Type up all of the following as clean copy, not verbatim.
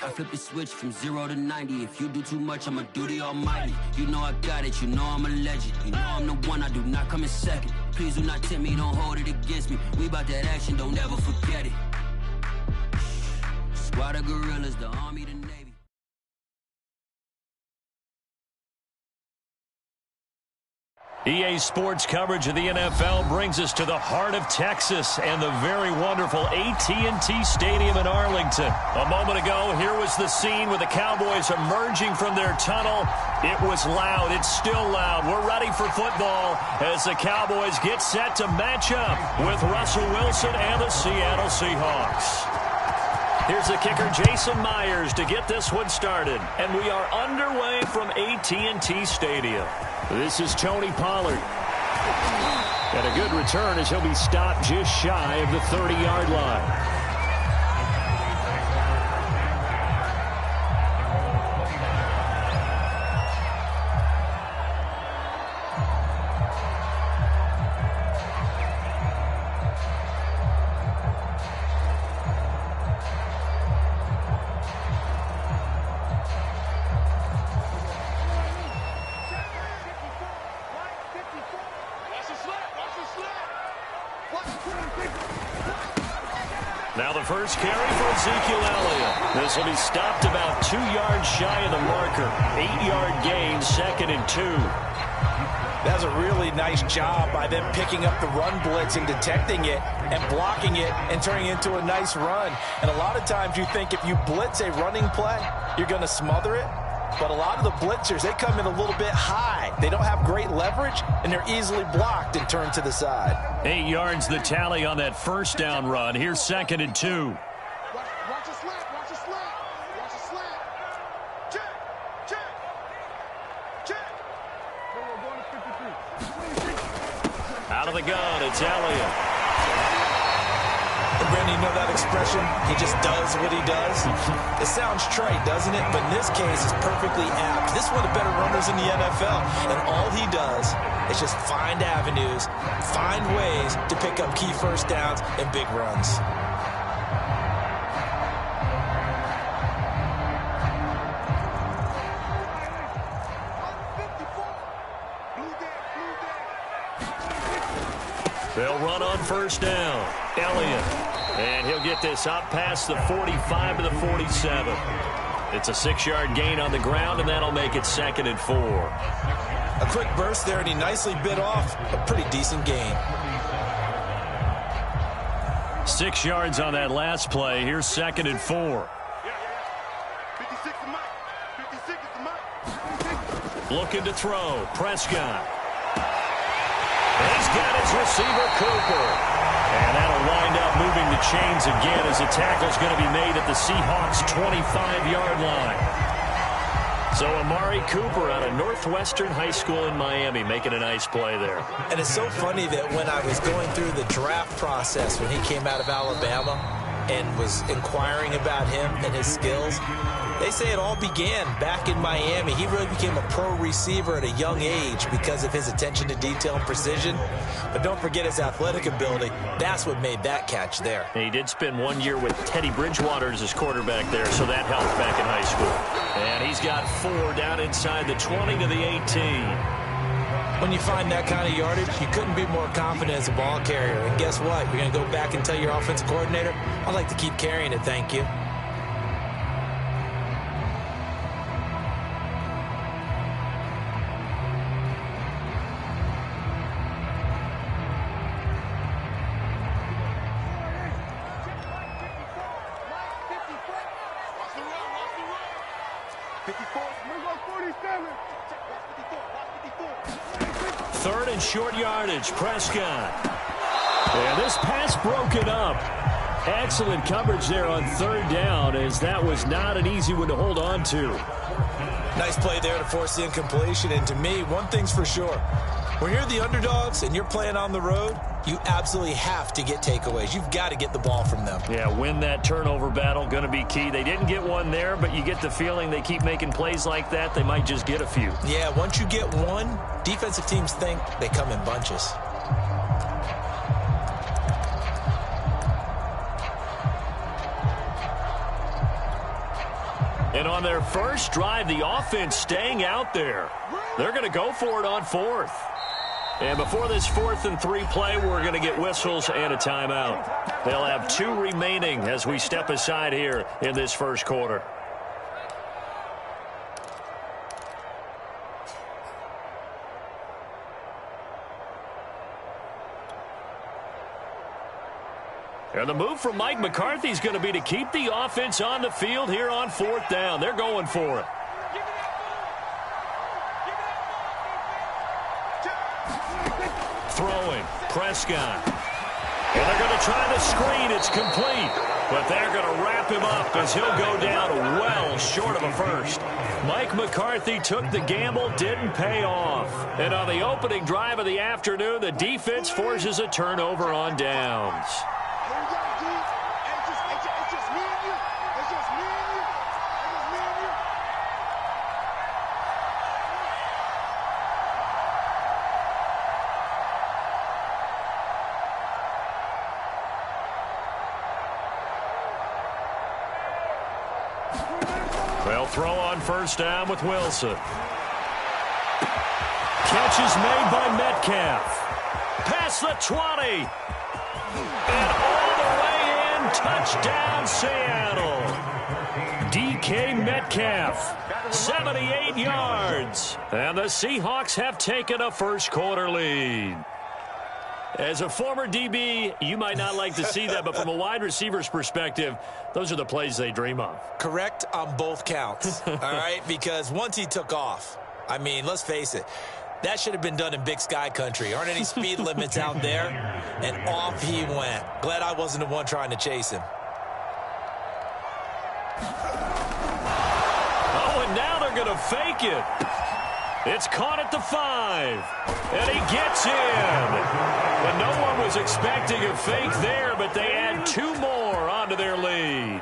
I flip the switch from 0 to 90. If you do too much, I'ma do the almighty. You know I got it, you know I'm a legend. You know I'm the one, I do not come in second. Please do not tempt me, don't hold it against me. We about that action, don't ever forget it. Squad of gorillas, the army, the navy. EA Sports coverage of the NFL brings us to the heart of Texas and the very wonderful AT&T Stadium in Arlington. A moment ago, here was the scene with the Cowboys emerging from their tunnel. It was loud. It's still loud. We're ready for football as the Cowboys get set to match up with Russell Wilson and the Seattle Seahawks. Here's the kicker, Jason Myers, to get this one started. And we are underway from AT&T Stadium. This is Tony Pollard. And a good return as he'll be stopped just shy of the 30-yard line. Now the first carry for Ezekiel Elliott. This will be stopped about 2 yards shy of the marker. 8-yard gain, 2nd and 2. That's a really nice job by them picking up the run blitz and detecting it and blocking it and turning it into a nice run. And a lot of times you think if you blitz a running play, you're going to smother it. But a lot of the blitzers, they come in a little bit high. They don't have great leverage, and they're easily blocked and turned to the side. 8 yards the tally on that first down run. Here's 2nd and 2. Watch a slant, watch a slant, watch a slant. Check. We're going to 53. Out of the gun, it's Elliott. And Brandon, you know that expression? He just does what he does. It sounds trite, doesn't it? But in this case, it's perfectly apt. This is one of the better runners in the NFL. And all he does is just find avenues, find ways to pick up key first downs and big runs. They'll run on first down. Elliott. And he'll get this up past the 45 to the 47. It's a 6-yard gain on the ground, and that'll make it 2nd and 4. A quick burst there, and he nicely bit off a pretty decent gain. 6 yards on that last play. Here's 2nd and 4. 56 is Mike. 56 is Mike. Looking to throw. Prescott. He's got his receiver, Cooper. And that'll wind up moving the chains again as the tackle's going to be made at the Seahawks' 25-yard line. So Amari Cooper out of Northwestern High School in Miami making a nice play there. And it's so funny that when I was going through the draft process when he came out of Alabama and was inquiring about him and his skills, they say it all began back in Miami. He really became a pro receiver at a young age because of his attention to detail and precision. But don't forget his athletic ability. That's what made that catch there. And he did spend 1 year with Teddy Bridgewater as his quarterback there, so that helped back in high school. And he's got 4 down inside the 20 to the 18. When you find that kind of yardage, you couldn't be more confident as a ball carrier. And guess what? You're going to go back and tell your offensive coordinator, I'd like to keep carrying it, thank you. Third and short yardage, Prescott. And this pass broken up. Excellent coverage there on 3rd down, as that was not an easy one to hold on to. Nice play there to force the incompletion. And to me, one thing's for sure. When you're the underdogs and you're playing on the road, you absolutely have to get takeaways. You've got to get the ball from them. Yeah, win that turnover battle, going to be key. They didn't get one there, but you get the feeling they keep making plays like that, they might just get a few. Yeah, once you get one, defensive teams think they come in bunches. And on their first drive, the offense staying out there. They're going to go for it on fourth. And before this 4th and 3 play, we're going to get whistles and a timeout. They'll have 2 remaining as we step aside here in this first quarter. And the move from Mike McCarthy is going to be to keep the offense on the field here on 4th down. They're going for it. Throwing, Prescott. And they're going to try the screen. It's complete. But they're going to wrap him up as he'll go down well short of a first. Mike McCarthy took the gamble, didn't pay off. And on the opening drive of the afternoon, the defense forces a turnover on downs. They'll throw on first down with Wilson. Catch is made by Metcalf. Past the 20. And all the way in. Touchdown, Seattle. DK Metcalf, 78 yards. And the Seahawks have taken a first quarter lead. As a former DB, you might not like to see that, but from a wide receiver's perspective, those are the plays they dream of. Correct on both counts, all right? Because once he took off, I mean, let's face it, that should have been done in Big Sky country. Aren't any speed limits out there? And off he went. Glad I wasn't the one trying to chase him. Oh, and now they're going to fake it. It's caught at the 5, and he gets in. And no one was expecting a fake there, but they add 2 more onto their lead.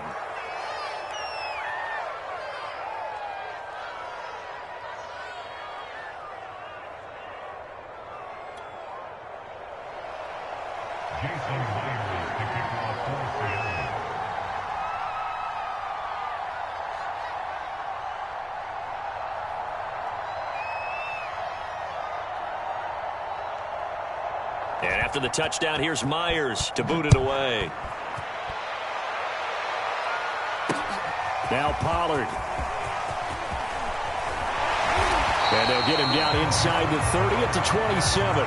And after the touchdown, here's Myers to boot it away. Now Pollard. And they'll get him down inside the 30 at the 27.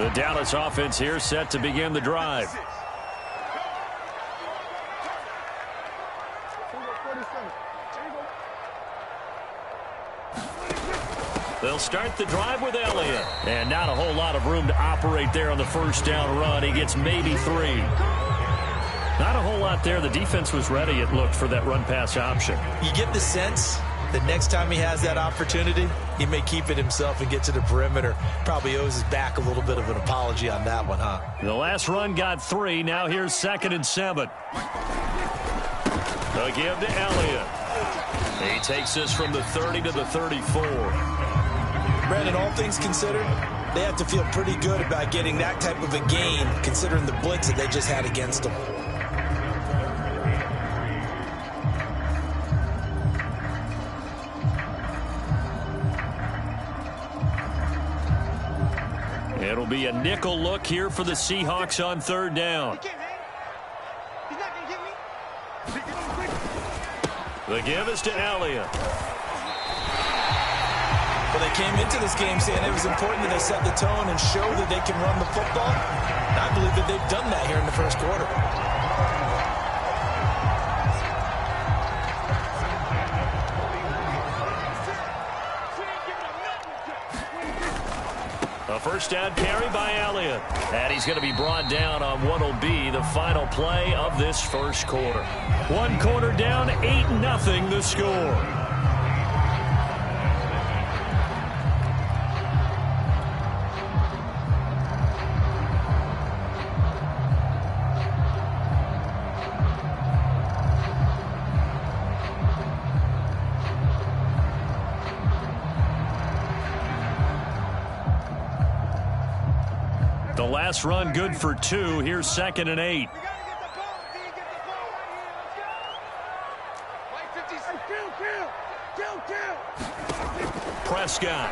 The Dallas offense here set to begin the drive. They'll start the drive with Elliott. And not a whole lot of room to operate there on the first down run. He gets maybe 3. Not a whole lot there. The defense was ready, it looked, for that run-pass option. You get the sense that next time he has that opportunity, he may keep it himself and get to the perimeter. Probably owes his back a little bit of an apology on that one, huh? The last run got 3. Now here's 2nd and 7. The give to Elliott. He takes this from the 30 to the 34. Brandon, all things considered, they have to feel pretty good about getting that type of a gain, considering the blitz that they just had against them. It'll be a nickel look here for the Seahawks on 3rd down. The give is to Elliott. Well, they came into this game saying it was important that they set the tone and show that they can run the football. And I believe that they've done that here in the first quarter. A first down carry by Elliott. And he's going to be brought down on what will be the final play of this first quarter. 1 quarter down, 8-0 the score. The last run good for 2. Here's 2nd and 8. Prescott.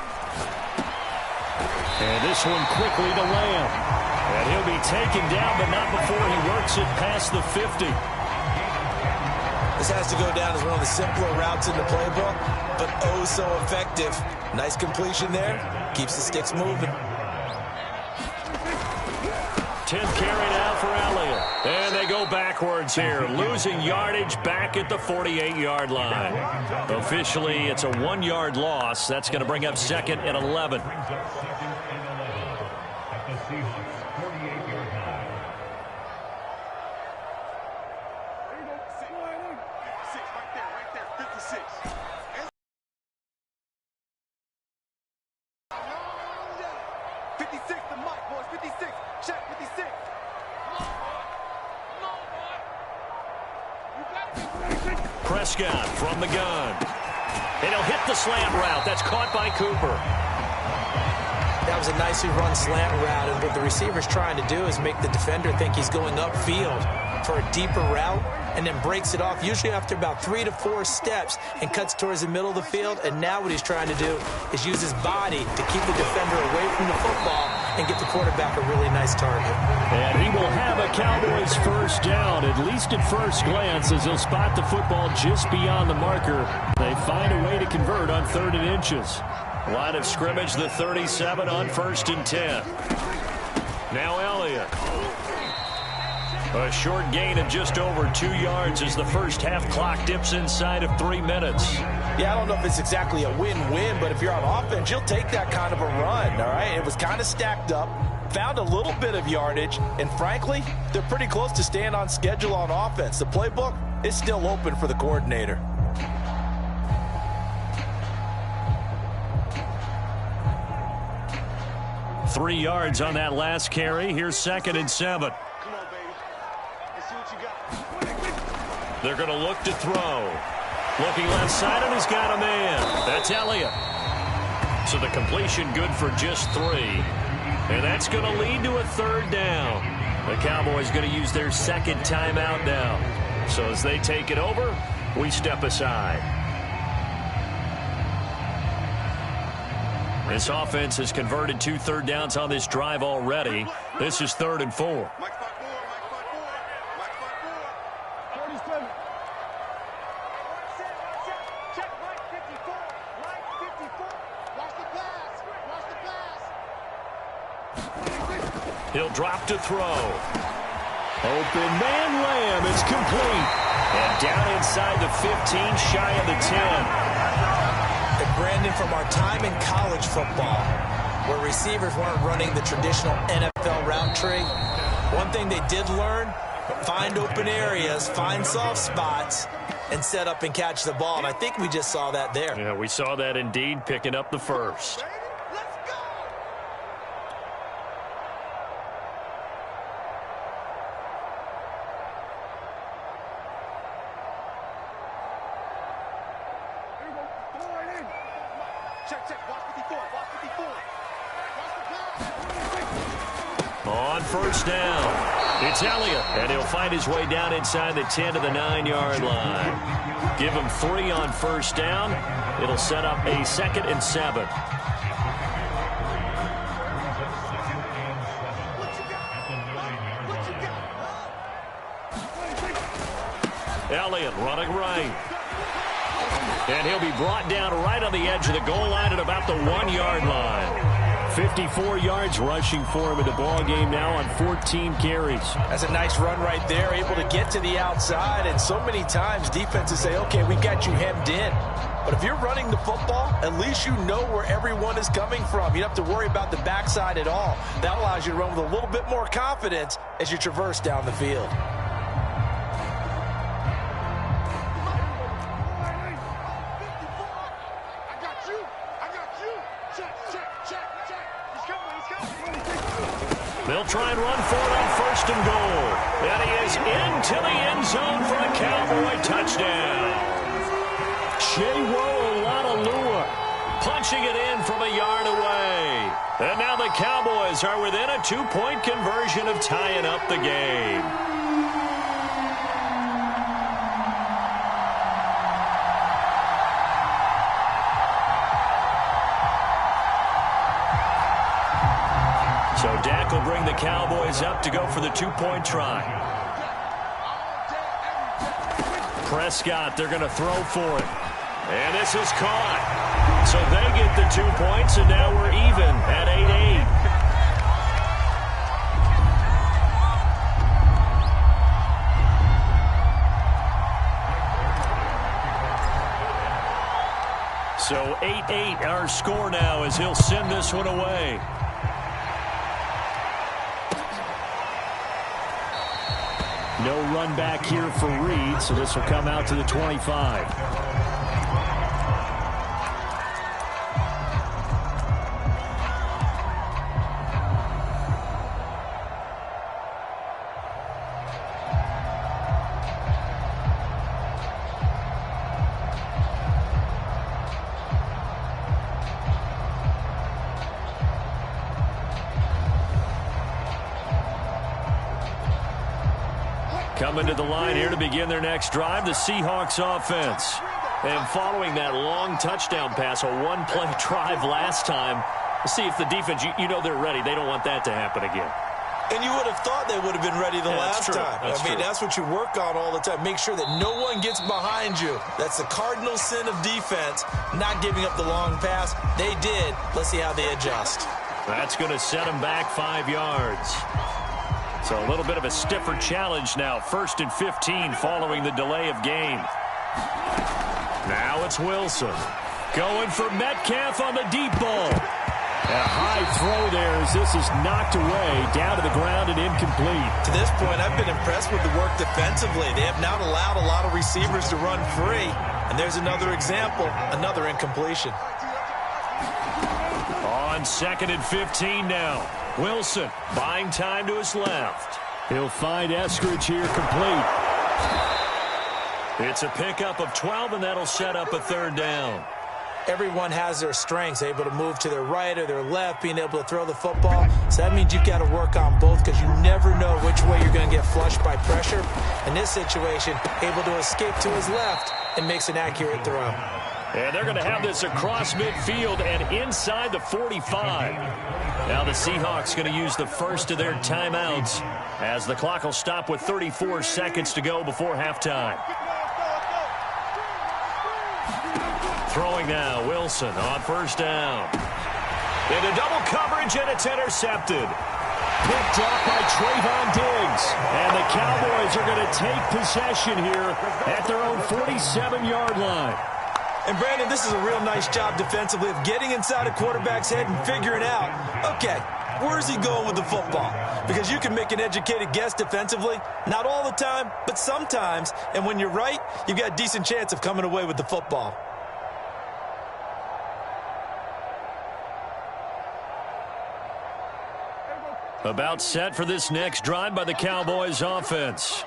And this one quickly to Lamb. And he'll be taken down, but not before he works it past the 50. This has to go down as one of the simpler routes in the playbook, but oh so effective. Nice completion there. Keeps the sticks moving. 10th carry now for Elliott. And they go backwards here, losing yardage back at the 48-yard line. Officially, it's a 1-yard loss. That's going to bring up 2nd and 11. Prescott from the gun. And he'll hit the slant route. That's caught by Cooper. That was a nicely run slant route, and what the receiver's trying to do is make the defender think he's going upfield for a deeper route, and then breaks it off, usually after about 3 to 4 steps, and cuts towards the middle of the field. And now what he's trying to do is use his body to keep the defender away from the football and get the quarterback a really nice target. And he will have a Cowboys first down, at least at first glance, as he'll spot the football just beyond the marker. They find a way to convert on 3rd and inches. Line of scrimmage, the 37 on 1st and 10. Now Elliott. A short gain of just over 2 yards as the first half clock dips inside of 3 minutes. Yeah, I don't know if it's exactly a win-win, but if you're on offense, you'll take that kind of a run, all right? It was kind of stacked up, found a little bit of yardage, and frankly, they're pretty close to staying on schedule on offense. The playbook is still open for the coordinator. Three yards on that last carry. Here's 2nd and 7. They're going to look to throw. Looking left side, and he's got a man. That's Elliott. So the completion good for just 3. And that's going to lead to a 3rd down. The Cowboys going to use their 2nd timeout now. So as they take it over, we step aside. This offense has converted 2 third downs on this drive already. This is 3rd and 4. He'll drop to throw. Open man, Lamb is complete. And down inside the 15, shy of the 10. And Brandon, from our time in college football, where receivers weren't running the traditional NFL route tree, one thing they did learn, find open areas, find soft spots, and set up and catch the ball. And I think we just saw that there. Yeah, we saw that indeed, picking up the first. On first down, it's Elliott, and he'll find his way down inside the 10 to the 9-yard line. Give him 3 on first down. It'll set up a 2nd and 7. Elliott running right. And he'll be brought down right on the edge of the goal line at about the 1-yard line. 54 yards rushing for him in the ball game now on 14 carries. That's a nice run right there, able to get to the outside. And so many times defenses say, okay, we've got you hemmed in. But if you're running the football, at least you know where everyone is coming from. You don't have to worry about the backside at all. That allows you to run with a little bit more confidence as you traverse down the field. They'll try and run for it on 1st and goal. And he is into the end zone for a Cowboy touchdown. Chewo Lalua punching it in from a yard away. And now the Cowboys are within a 2-point conversion of tying up the game. So Dak will bring the Cowboys up to go for the 2-point try. Prescott, they're going to throw for it. And this is caught. So they get the 2 points, and now we're even at 8-8. So 8-8 our score now as he'll send this one away. No run back here for Reed, so this will come out to the 25. Coming to the line here to begin their next drive, the Seahawks offense. And following that long touchdown pass, a one-play drive last time, see if the defense, you know they're ready. They don't want that to happen again. And you would have thought they would have been ready the last time. That's what you work on all the time. Make sure that no one gets behind you. That's the cardinal sin of defense, not giving up the long pass. They did. Let's see how they adjust. That's going to set them back 5 yards. So a little bit of a stiffer challenge now. 1st and 15 following the delay of game. Now it's Wilson. Going for Metcalf on the deep ball. And a high throw there as this is knocked away, down to the ground and incomplete. To this point, I've been impressed with the work defensively. They have not allowed a lot of receivers to run free. And there's another example, another incompletion. On 2nd and 15 now. Wilson buying time to his left. He'll find Eskridge here complete. It's a pickup of 12, and that'll set up a 3rd down. Everyone has their strengths, able to move to their right or their left, being able to throw the football. So that means you've got to work on both because you never know which way you're going to get flushed by pressure. In this situation, able to escape to his left and makes an accurate throw. And they're going to have this across midfield and inside the 45. Now the Seahawks going to use the first of their timeouts as the clock will stop with 34 seconds to go before halftime. Throwing now, Wilson on 1st down. Into double coverage, and it's intercepted. Picked off by Trayvon Diggs. And the Cowboys are going to take possession here at their own 47-yard line. And, Brandon, this is a real nice job defensively of getting inside a quarterback's head and figuring out, okay, where's he going with the football? Because you can make an educated guess defensively, not all the time, but sometimes. And when you're right, you've got a decent chance of coming away with the football. About set for this next drive by the Cowboys offense.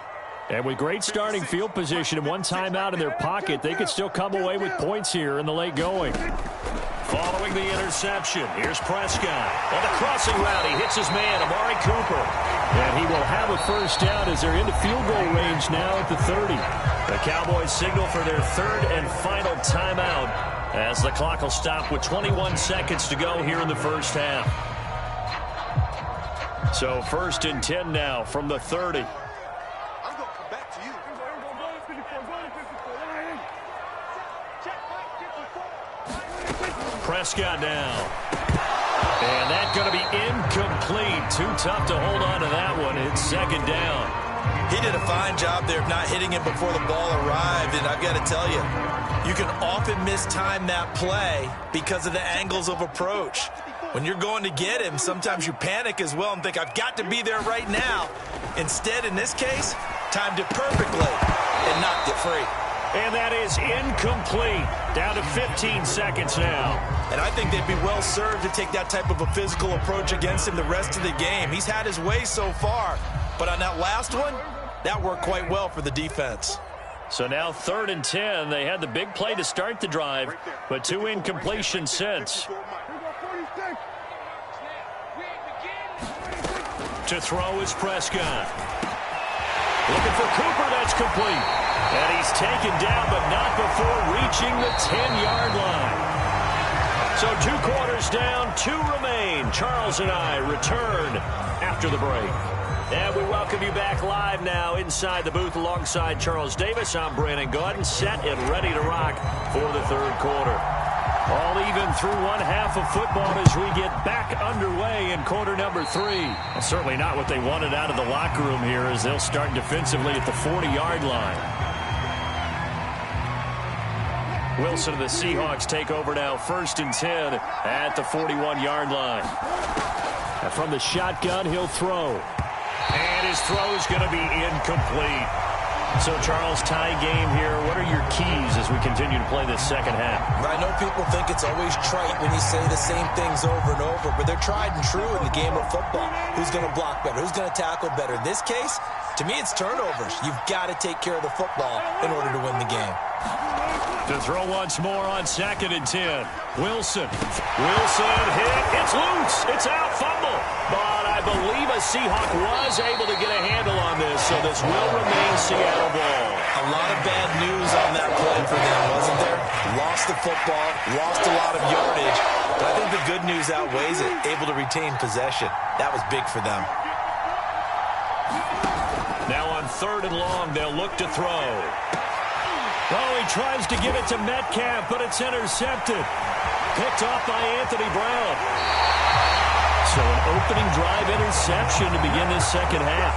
And with great starting field position and one timeout in their pocket, they could still come away with points here in the late going. Following the interception, here's Prescott. On the crossing route, he hits his man, Amari Cooper. And he will have a 1st down as they're into field goal range now at the 30. The Cowboys signal for their 3rd and final timeout as the clock will stop with 21 seconds to go here in the 1st half. So 1st and 10 now from the 30. Prescott now. And that's going to be incomplete. Too tough to hold on to that one. It's 2nd down. He did a fine job there of not hitting him before the ball arrived. And I've got to tell you, you can often mistime that play because of the angles of approach. When you're going to get him, sometimes you panic as well and think, I've got to be there right now. Instead, in this case, timed it perfectly and knocked it free. And that is incomplete. Down to 15 seconds now. And I think they'd be well served to take that type of a physical approach against him the rest of the game. He's had his way so far. But on that last one, that worked quite well for the defense. So now 3rd and 10. They had the big play to start the drive, but 2 incompletions since. To throw is Prescott. Looking for Cooper, that's complete. And he's taken down, but not before reaching the 10-yard line. So 2 quarters down, 2 remain. Charles and I return after the break. And we welcome you back live now inside the booth alongside Charles Davis. I'm Brandon Gaudin, set and ready to rock for the third quarter. All even through one half of football as we get back underway in quarter number 3. Well, certainly not what they wanted out of the locker room here as they'll start defensively at the 40-yard line. Wilson and the Seahawks take over now, 1st and 10 at the 41-yard line. And from the shotgun, he'll throw. And his throw is going to be incomplete. So, Charles, tie game here. What are your keys as we continue to play this second half? I know people think it's always trite when you say the same things over and over, but they're tried and true in the game of football. Who's going to block better? Who's going to tackle better? In this case, to me, it's turnovers. You've got to take care of the football in order to win the game. To throw once more on 2nd and 10. Wilson. Wilson hit. It's loose. It's out. Fumble. But I believe a Seahawk was able to get a handle on this, so this will remain Seattle ball. A lot of bad news on that play for them, wasn't there? Lost the football, lost a lot of yardage, but I think the good news outweighs it. Able to retain possession. That was big for them. Now on 3rd and long, they'll look to throw. Oh, he tries to give it to Metcalf, but it's intercepted. Picked off by Anthony Brown. So an opening drive interception to begin this second half.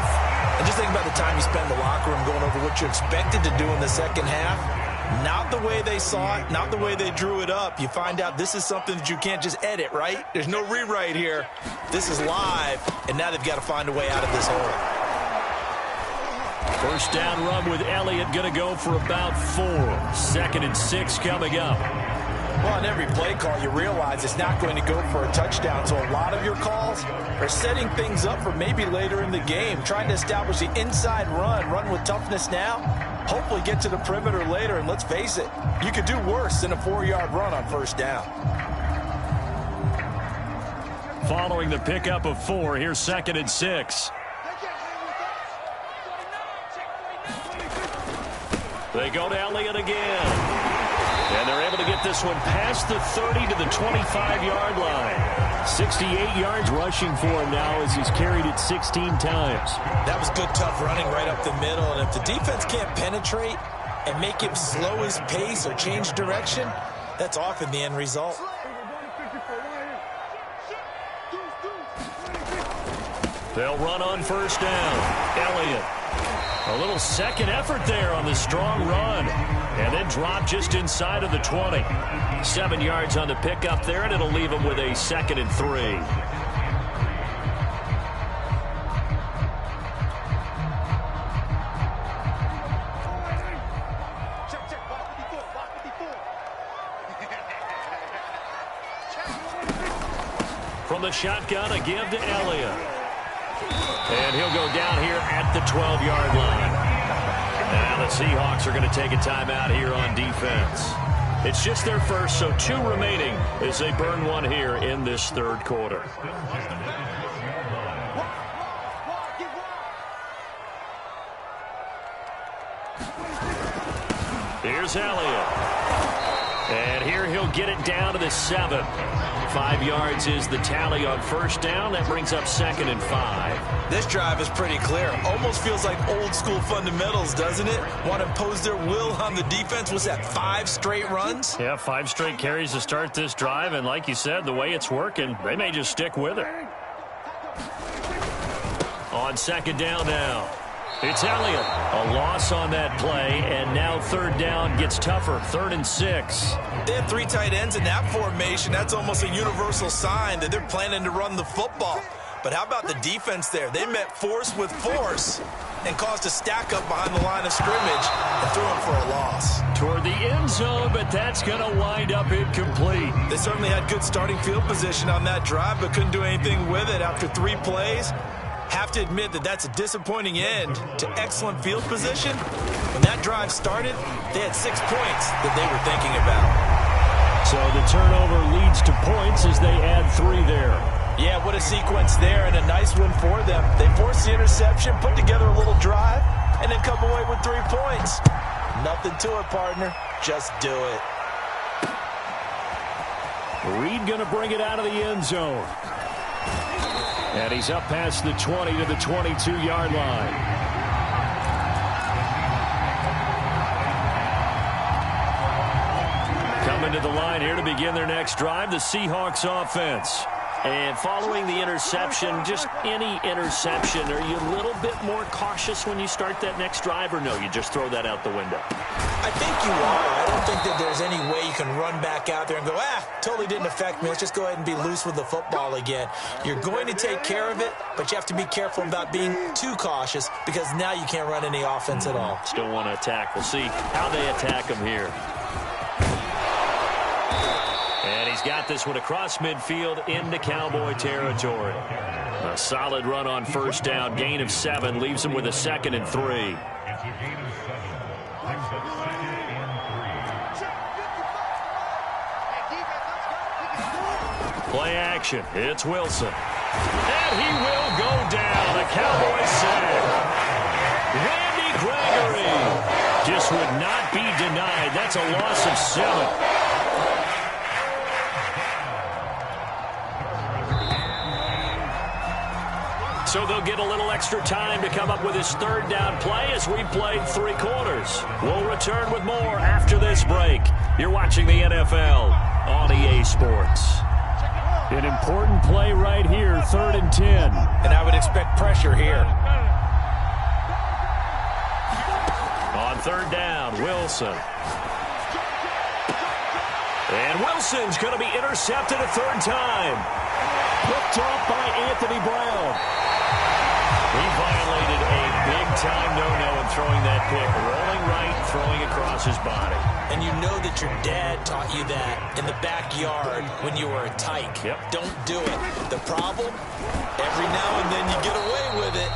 And just think about the time you spend in the locker room going over what you expected to do in the second half. Not the way they saw it, not the way they drew it up. You find out this is something that you can't just edit, right? There's no rewrite here. This is live, and now they've got to find a way out of this hole. 1st down run with Elliott going to go for about 4. 2nd and 6 coming up. Well, on every play call, you realize it's not going to go for a touchdown. So a lot of your calls are setting things up for maybe later in the game, trying to establish the inside run with toughness now, hopefully get to the perimeter later. And let's face it, you could do worse than a 4-yard run on 1st down. Following the pickup of 4, here's 2nd and 6. They go to Elliott again. And they're able to get this one past the 30 to the 25-yard line. 68 yards rushing for him now as he's carried it 16 times. That was good, tough running right up the middle. And if the defense can't penetrate and make him slow his pace or change direction, that's often the end result. They'll run on 1st down. Elliott. A little second effort there on the strong run. And then drop just inside of the 20. 7 yards on the pickup there, and it'll leave him with a 2nd and 3. From the shotgun, a give to Elliott. And he'll go down here at the 12-yard line. Now the Seahawks are going to take a timeout here on defense. It's just their first, so 2 remaining as they burn one here in this third quarter. Here's Elliott. And here he'll get it down to the 7. 5 yards is the tally on 1st down. That brings up 2nd and 5. This drive is pretty clear. Almost feels like old school fundamentals, doesn't it? Want to impose their will on the defense. Was that 5 straight runs? Yeah, 5 straight carries to start this drive. And like you said, the way it's working, they may just stick with it. On 2nd down now. It's Elliott. A loss on that play, and now 3rd down gets tougher. 3rd and 6. They have 3 tight ends in that formation. That's almost a universal sign that they're planning to run the football. But how about the defense there? They met force with force and caused a stack up behind the line of scrimmage and threw him for a loss. Toward the end zone, but that's going to wind up incomplete. They certainly had good starting field position on that drive, but couldn't do anything with it after 3 plays. Have to admit that that's a disappointing end to excellent field position. When that drive started, they had 6 points that they were thinking about. So the turnover leads to points as they add 3 there. Yeah, what a sequence there and a nice one for them. They forced the interception, put together a little drive, and then come away with 3 points. Nothing to it, partner. Just do it. Reed going to bring it out of the end zone. And he's up past the 20 to the 22-yard line. Coming to the line here to begin their next drive, the Seahawks offense. And following the interception, just any interception, are you a little bit more cautious when you start that next drive, or no, you just throw that out the window? I think you are. I don't think that there's any way you can run back out there and go, totally didn't affect me. Let's just go ahead and be loose with the football again. You're going to take care of it, but you have to be careful about being too cautious because now you can't run any offense at all. Still want to attack. We'll see how they attack him here. And he's got this one across midfield into Cowboy territory. A solid run on first down. Gain of 7 leaves him with a 2nd and 3. Play action. It's Wilson. And he will go down. A Cowboys sack. Randy Gregory just would not be denied. That's a loss of 7. So they'll get a little extra time to come up with his 3rd down play as we played 3 quarters. We'll return with more after this break. You're watching the NFL on EA Sports. An important play right here, 3rd and 10. And I would expect pressure here. On 3rd down, Wilson. And Wilson's going to be intercepted a 3rd time. Picked off by Anthony Brown. He violated a big-time no-no in throwing that pick. Rolling right, throwing across his body. And you know that your dad taught you that in the backyard when you were a tyke. Yep. Don't do it. The problem, every now and then you get away with it.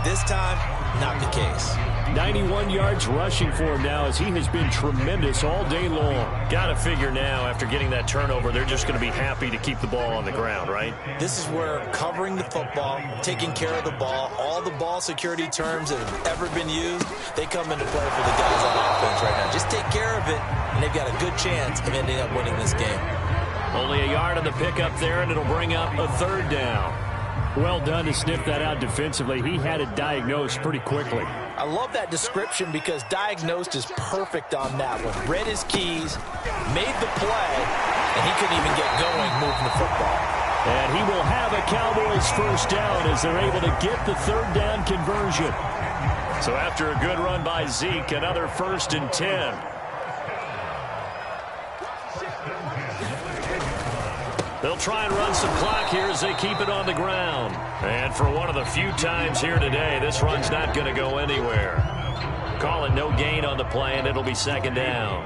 This time, not the case. 91 yards rushing for him now as he has been tremendous all day long. Got to figure now after getting that turnover, they're just going to be happy to keep the ball on the ground, right? This is where covering the football, taking care of the ball, all the ball security terms that have ever been used, they come into play for the guys on offense right now. Just take care of it, and they've got a good chance of ending up winning this game. Only a yard on the pickup there, and it'll bring up a 3rd down. Well done to sniff that out defensively. He had it diagnosed pretty quickly. I love that description because diagnosed is perfect on that one. Read his keys, made the play, and he couldn't even get going moving the football. And he will have a Cowboys 1st down as they're able to get the 3rd down conversion. So after a good run by Zeke, another 1st and 10. They'll try and run some clock here as they keep it on the ground. And for one of the few times here today, this run's not going to go anywhere. Call it no gain on the play, and it'll be 2nd down.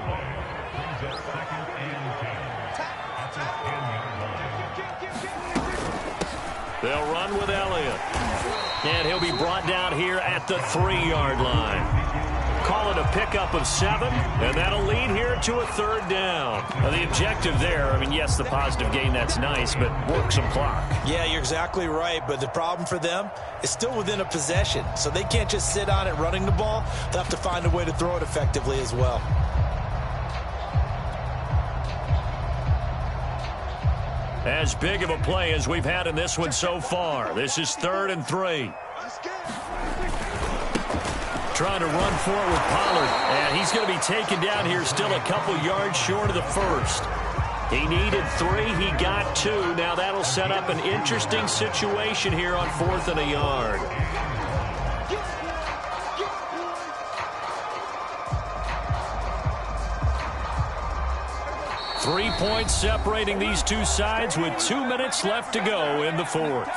They'll run with Elliott. And he'll be brought down here at the 3-yard line. Call it a pickup of 7, and that'll lead here to a 3rd down. Now, the objective there, I mean, yes, the positive gain, that's nice, but work some clock. Yeah, you're exactly right, but the problem for them is still within a possession, so they can't just sit on it running the ball. They'll have to find a way to throw it effectively as well. As big of a play as we've had in this one so far. This is 3rd and 3. Trying to run forward with Pollard, and he's going to be taken down here still a couple yards short of the 1st. He needed 3, he got 2. Now that'll set up an interesting situation here on 4th and a yard. Three points separating these two sides with 2 minutes left to go in the 4th.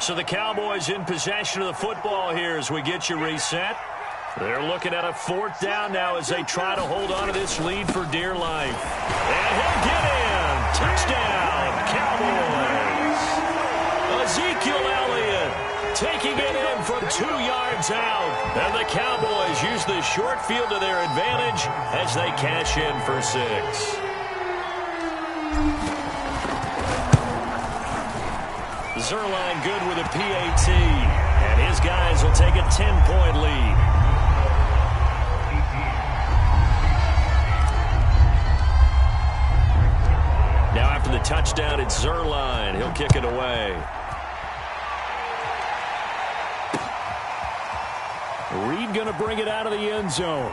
So the Cowboys in possession of the football here as we get you reset. They're looking at a 4th down now as they try to hold on to this lead for dear life. And he'll get in. 2 yards out. And the Cowboys use the short field to their advantage as they cash in for 6. Zuerlein good with a PAT. And his guys will take a 10-point lead. Now after the touchdown, it's Zuerlein. He'll kick it away. Reed going to bring it out of the end zone.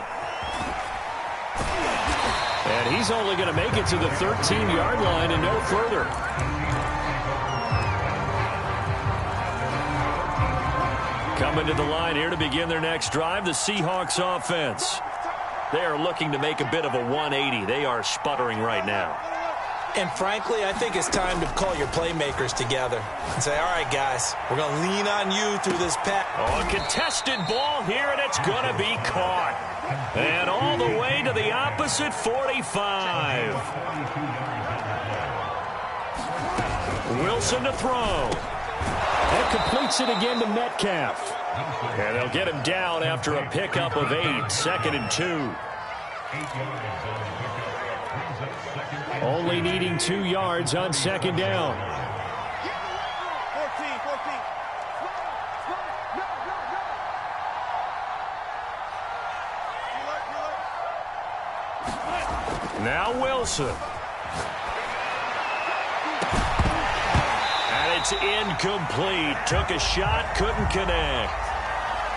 And he's only going to make it to the 13-yard line and no further. Coming to the line here to begin their next drive, the Seahawks offense. They are looking to make a bit of a 180. They are sputtering right now. And frankly, I think it's time to call your playmakers together and say, all right, guys, we're going to lean on you through this pass. Oh, a contested ball here, and it's going to be caught. And all the way to the opposite 45. Wilson to throw. And completes it again to Metcalf. And they'll get him down after a pickup of 8, 2nd and 2. Only needing 2 yards on 2nd down. 14. Now Wilson. And it's incomplete. Took a shot, couldn't connect.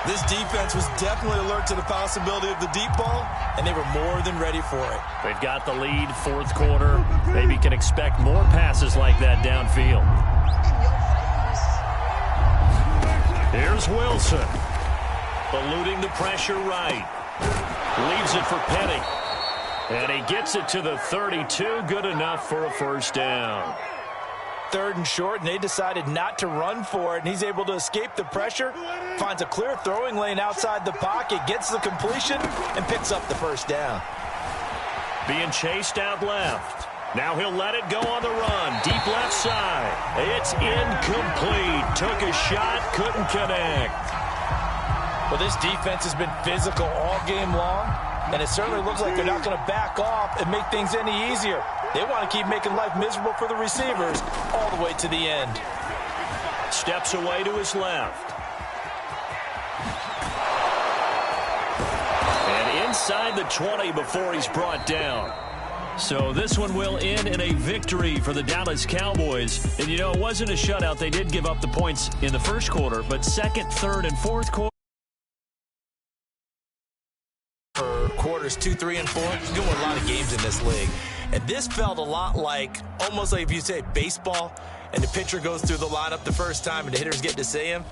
This defense was definitely alert to the possibility of the deep ball, and they were more than ready for it. They've got the lead, 4th quarter. Maybe can expect more passes like that downfield. Here's Wilson. Eluding the pressure right. Leaves it for Penny. And he gets it to the 32. Good enough for a 1st down. 3rd and short, and they decided not to run for it, and he's able to escape the pressure, finds a clear throwing lane outside the pocket, gets the completion, and picks up the 1st down. Being chased out left. Now he'll let it go on the run. Deep left side. It's incomplete. Took a shot, couldn't connect. Well, this defense has been physical all game long, and it certainly looks like they're not going to back off and make things any easier. They want to keep making life miserable for the receivers all the way to the end. Steps away to his left. And inside the 20 before he's brought down. So this one will end in a victory for the Dallas Cowboys. And, you know, it wasn't a shutout. They did give up the points in the 1st quarter, but 2nd, 3rd, and 4th quarter. For quarters 2, 3, and 4, he's going to win a lot of games in this league. And this felt a lot like, almost like if you say baseball, and the pitcher goes through the lineup the first time and the hitters get to see him.